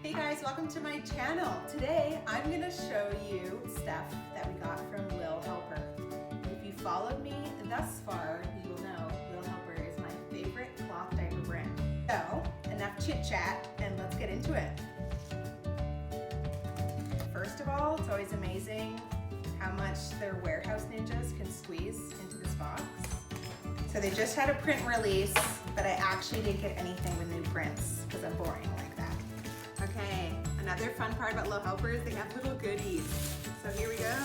Hey guys, welcome to my channel. Today I'm gonna show you stuff that we got from Lil Helper. If you followed me thus far, you will know Lil Helper is my favorite cloth diaper brand. So, enough chit chat and let's get into it. First of all, it's always amazing how much their warehouse ninjas can squeeze into this box. So they just had a print release, but I actually didn't get anything with new prints because I'm boring like that. Okay, another fun part about Lil Helper is they have little goodies. So here we go.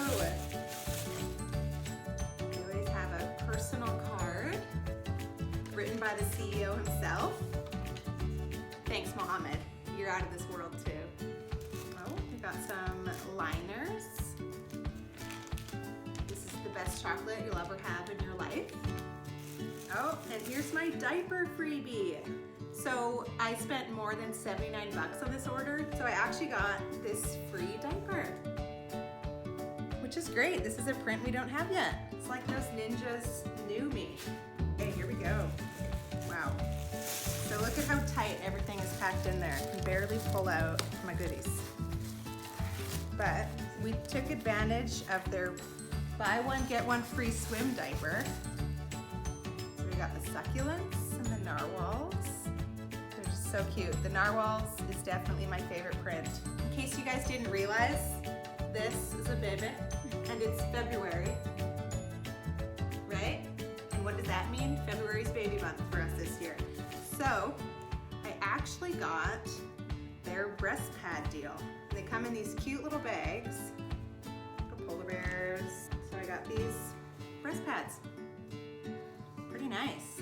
They always have a personal card written by the CEO himself. Thanks, Mohammed. You're out of this world too. Oh, we got some liners. This is the best chocolate you'll ever have in your life. Oh, and here's my diaper freebie. So I spent more than 79 bucks on this order, so I actually got this free diaper, which is great. This is a print we don't have yet. It's like those ninjas knew me. Okay, here we go. Wow. So look at how tight everything is packed in there. I can barely pull out my goodies. But we took advantage of their buy one, get one free swim diaper. So we got the succulents and the narwhals. They're just so cute. The narwhals is definitely my favorite print. In case you guys didn't realize, this is a baby and it's February, right? And what does that mean? February's baby month for us this year. So I actually got their breast pad deal. They come in these cute little bags, little polar bears. So I got these breast pads. Pretty nice.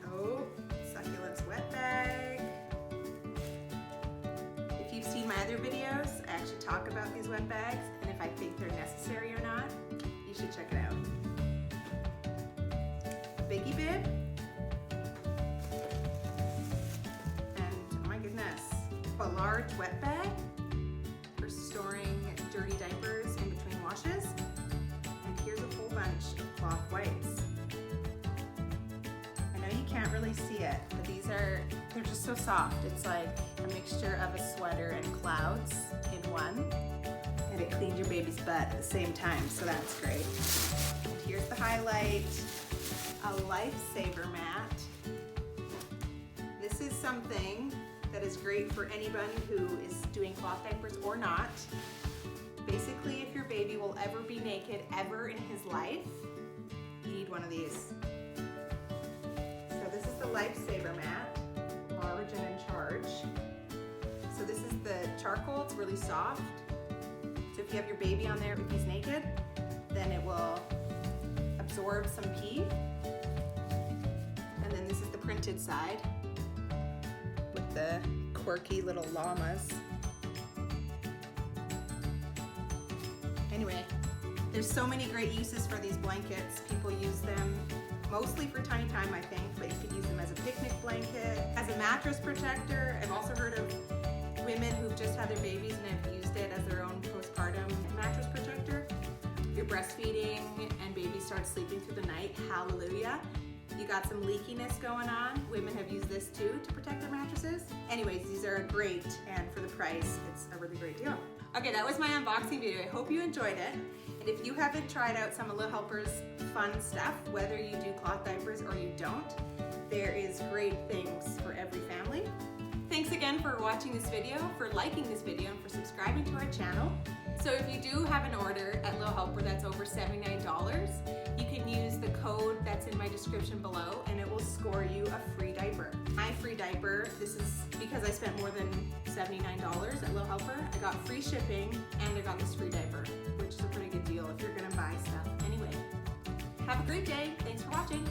Oh, succulents wet bag. If you've seen my other videos, I actually talk about these wet bags and if I think they're necessary or not, you should check it out. Biggie bib. And oh my goodness, a large wet bag for storing dirty diapers in between washes. And here's a whole bunch of cloth wipes. I know you can't really see it, but they're just so soft. It's like a mixture of a sweater and clouds in one. And it cleans your baby's butt at the same time, so that's great. And here's the highlight, a lifesaver mat. This is something that is great for anybody who is doing cloth diapers or not. Basically, if your baby will ever be naked ever in his life, you need one of these. So this is the lifesaver mat, large and in charge. So this is the charcoal, it's really soft. So if you have your baby on there, if he's naked, then it will absorb some pee. And then this is the printed side with the quirky little llamas. Anyway, there's so many great uses for these blankets. People use them mostly for tiny time, I think, but you could use them as a picnic blanket, as a mattress protector. I've also heard of women who've just had their babies and have used it as their own postpartum mattress protector. If you're breastfeeding and baby starts sleeping through the night, hallelujah. You got some leakiness going on. Women have used this too to protect their mattresses. Anyways, these are great, and for the price, it's a really great deal. Okay, that was my unboxing video. I hope you enjoyed it. And if you haven't tried out some of Lil Helper's fun stuff, whether you do cloth diapers or you don't, there is great things for every family. Thanks again for watching this video, for liking this video, and for subscribing to our channel. So if you do have an order at Lil Helper that's over $79, you can use the code that's in my description below and it will score you a free diaper. My free diaper, this is because I spent more than $79 at Lil Helper. I got free shipping and I got this free diaper, which is a pretty good deal if you're gonna buy stuff anyway. Have a great day. Thanks for watching.